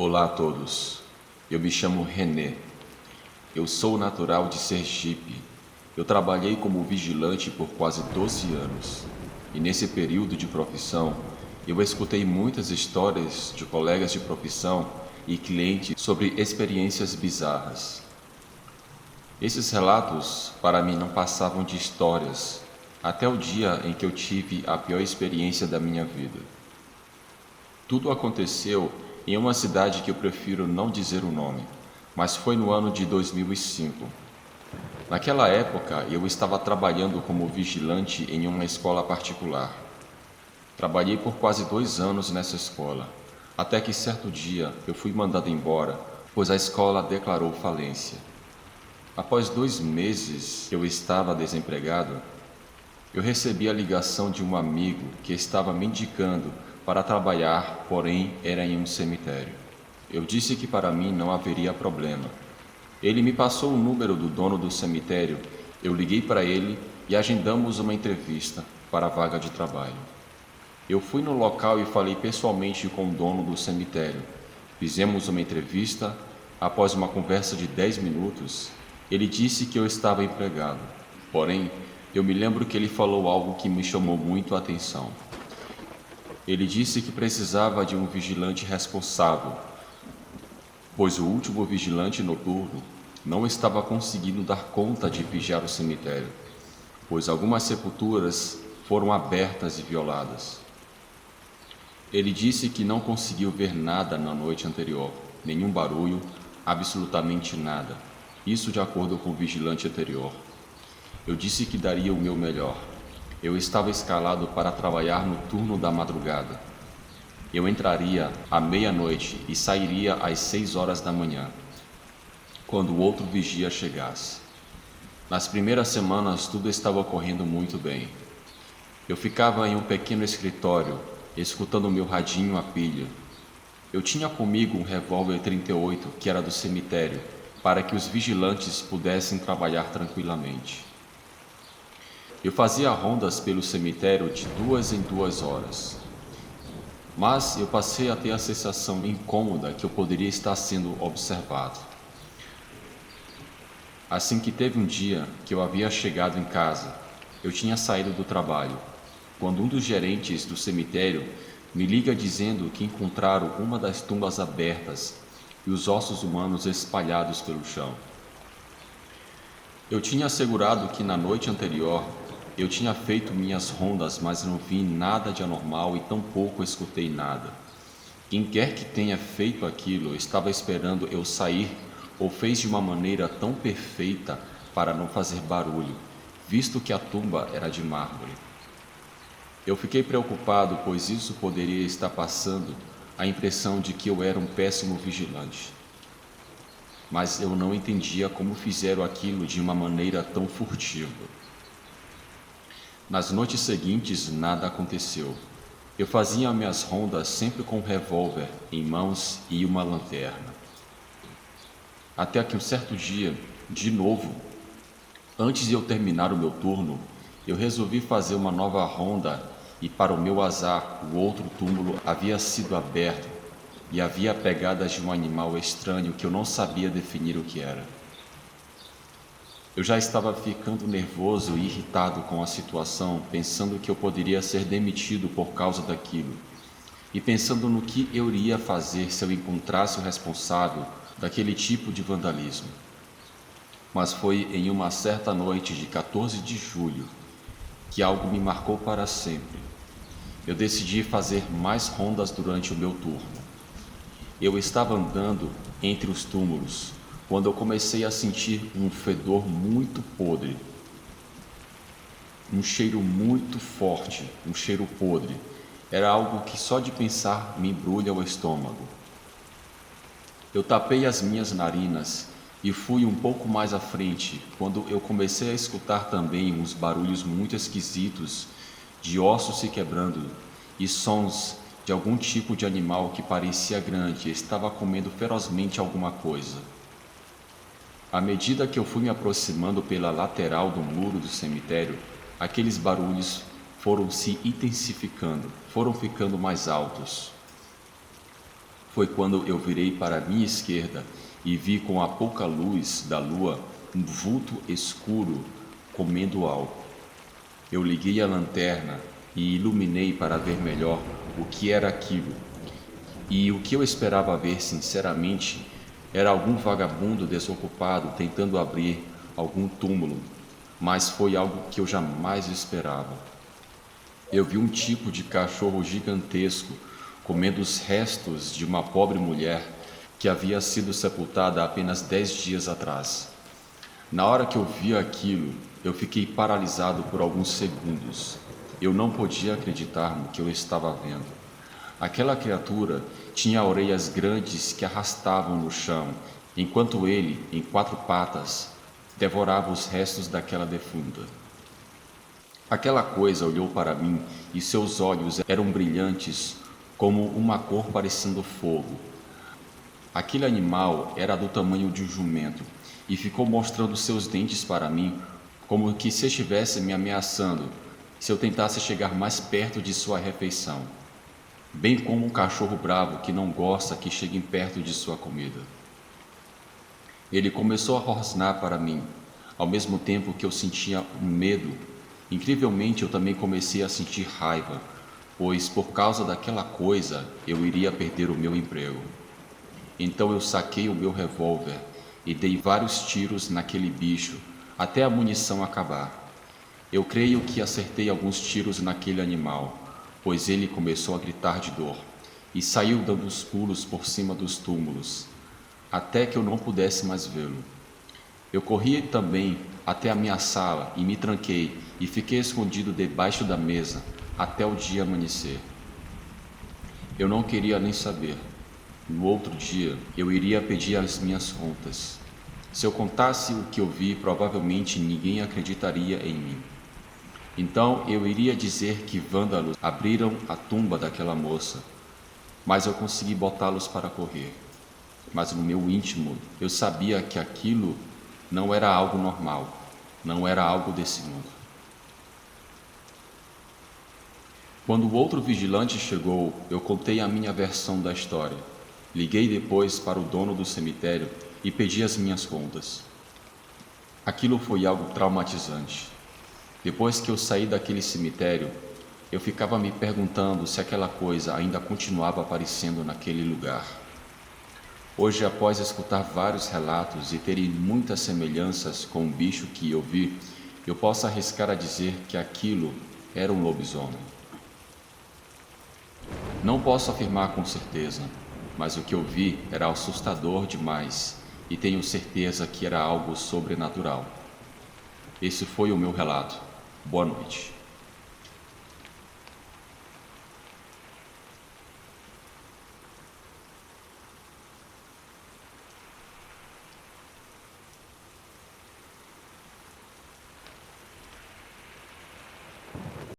Olá a todos, eu me chamo René, eu sou natural de Sergipe. Eu trabalhei como vigilante por quase 12 anos e nesse período de profissão eu escutei muitas histórias de colegas de profissão e clientes sobre experiências bizarras. Esses relatos para mim não passavam de histórias, até o dia em que eu tive a pior experiência da minha vida. Tudo aconteceu em uma cidade que eu prefiro não dizer o nome, mas foi no ano de 2005. Naquela época, eu estava trabalhando como vigilante em uma escola particular. Trabalhei por quase 2 anos nessa escola, até que certo dia eu fui mandado embora, pois a escola declarou falência. Após 2 meses que eu estava desempregado, eu recebi a ligação de um amigo que estava me indicando para trabalhar, porém era em um cemitério. Eu disse que para mim não haveria problema. Ele me passou o número do dono do cemitério, eu liguei para ele e agendamos uma entrevista para a vaga de trabalho. Eu fui no local e falei pessoalmente com o dono do cemitério. Fizemos uma entrevista. Após uma conversa de 10 minutos, ele disse que eu estava empregado. Porém, eu me lembro que ele falou algo que me chamou muito a atenção. Ele disse que precisava de um vigilante responsável, pois o último vigilante noturno não estava conseguindo dar conta de vigiar o cemitério, pois algumas sepulturas foram abertas e violadas. Ele disse que não conseguiu ver nada na noite anterior, nenhum barulho, absolutamente nada. Isso de acordo com o vigilante anterior. Eu disse que daria o meu melhor. Eu estava escalado para trabalhar no turno da madrugada. Eu entraria à meia-noite e sairia às 6 horas da manhã, quando o outro vigia chegasse. Nas primeiras semanas tudo estava ocorrendo muito bem. Eu ficava em um pequeno escritório, escutando meu radinho a pilha. Eu tinha comigo um revólver 38 que era do cemitério, para que os vigilantes pudessem trabalhar tranquilamente. Eu fazia rondas pelo cemitério de 2 em 2 horas. Mas eu passei a ter a sensação incômoda que eu poderia estar sendo observado. Assim que teve um dia que eu havia chegado em casa, eu tinha saído do trabalho, quando um dos gerentes do cemitério me liga dizendo que encontraram uma das tumbas abertas e os ossos humanos espalhados pelo chão. Eu tinha assegurado que na noite anterior eu tinha feito minhas rondas, mas não vi nada de anormal e tampouco escutei nada. Quem quer que tenha feito aquilo estava esperando eu sair ou fez de uma maneira tão perfeita para não fazer barulho, visto que a tumba era de mármore. Eu fiquei preocupado, pois isso poderia estar passando a impressão de que eu era um péssimo vigilante. Mas eu não entendia como fizeram aquilo de uma maneira tão furtiva. Nas noites seguintes, nada aconteceu. Eu fazia minhas rondas sempre com um revólver em mãos e uma lanterna. Até que um certo dia, de novo, antes de eu terminar o meu turno, eu resolvi fazer uma nova ronda e, para o meu azar, o outro túmulo havia sido aberto e havia pegadas de um animal estranho que eu não sabia definir o que era. Eu já estava ficando nervoso e irritado com a situação, pensando que eu poderia ser demitido por causa daquilo, e pensando no que eu iria fazer se eu encontrasse o responsável daquele tipo de vandalismo. Mas foi em uma certa noite de 14 de julho que algo me marcou para sempre. Eu decidi fazer mais rondas durante o meu turno. Eu estava andando entre os túmulos quando eu comecei a sentir um fedor muito podre, um cheiro muito forte, um cheiro podre. Era algo que só de pensar me embrulha o estômago. Eu tapei as minhas narinas e fui um pouco mais à frente quando eu comecei a escutar também uns barulhos muito esquisitos de ossos se quebrando e sons de algum tipo de animal que parecia grande e estava comendo ferozmente alguma coisa. À medida que eu fui me aproximando pela lateral do muro do cemitério, aqueles barulhos foram se intensificando, foram ficando mais altos. foi quando eu virei para a minha esquerda e vi com a pouca luz da lua um vulto escuro comendo algo. Eu liguei a lanterna e iluminei para ver melhor o que era aquilo. E o que eu esperava ver, sinceramente, era algum vagabundo desocupado tentando abrir algum túmulo, mas foi algo que eu jamais esperava. Eu vi um tipo de cachorro gigantesco comendo os restos de uma pobre mulher que havia sido sepultada apenas 10 dias atrás. Na hora que eu vi aquilo, eu fiquei paralisado por alguns segundos. Eu não podia acreditar no que eu estava vendo. Aquela criatura tinha orelhas grandes que arrastavam no chão, enquanto ele, em 4 patas, devorava os restos daquela defunta. Aquela coisa olhou para mim e seus olhos eram brilhantes como uma cor parecendo fogo. Aquele animal era do tamanho de um jumento e ficou mostrando seus dentes para mim, como que se estivesse me ameaçando se eu tentasse chegar mais perto de sua refeição, bem como um cachorro bravo que não gosta que cheguem perto de sua comida. Ele começou a rosnar para mim, ao mesmo tempo que eu sentia um medo. Incrivelmente, eu também comecei a sentir raiva, pois por causa daquela coisa eu iria perder o meu emprego. Então eu saquei o meu revólver e dei vários tiros naquele bicho até a munição acabar. Eu creio que acertei alguns tiros naquele animal, pois ele começou a gritar de dor e saiu dando os pulos por cima dos túmulos, até que eu não pudesse mais vê-lo. Eu corri também até a minha sala e me tranquei e fiquei escondido debaixo da mesa até o dia amanhecer. Eu não queria nem saber. No outro dia, eu iria pedir as minhas contas. Se eu contasse o que eu vi, provavelmente ninguém acreditaria em mim. Então eu iria dizer que vândalos abriram a tumba daquela moça, mas eu consegui botá-los para correr. Mas no meu íntimo, eu sabia que aquilo não era algo normal, não era algo desse mundo. Quando o outro vigilante chegou, eu contei a minha versão da história. Liguei depois para o dono do cemitério e pedi as minhas contas. Aquilo foi algo traumatizante. Depois que eu saí daquele cemitério, eu ficava me perguntando se aquela coisa ainda continuava aparecendo naquele lugar. Hoje, após escutar vários relatos e terem muitas semelhanças com o bicho que eu vi, eu posso arriscar a dizer que aquilo era um lobisomem. Não posso afirmar com certeza, mas o que eu vi era assustador demais e tenho certeza que era algo sobrenatural. Esse foi o meu relato. Boa noite.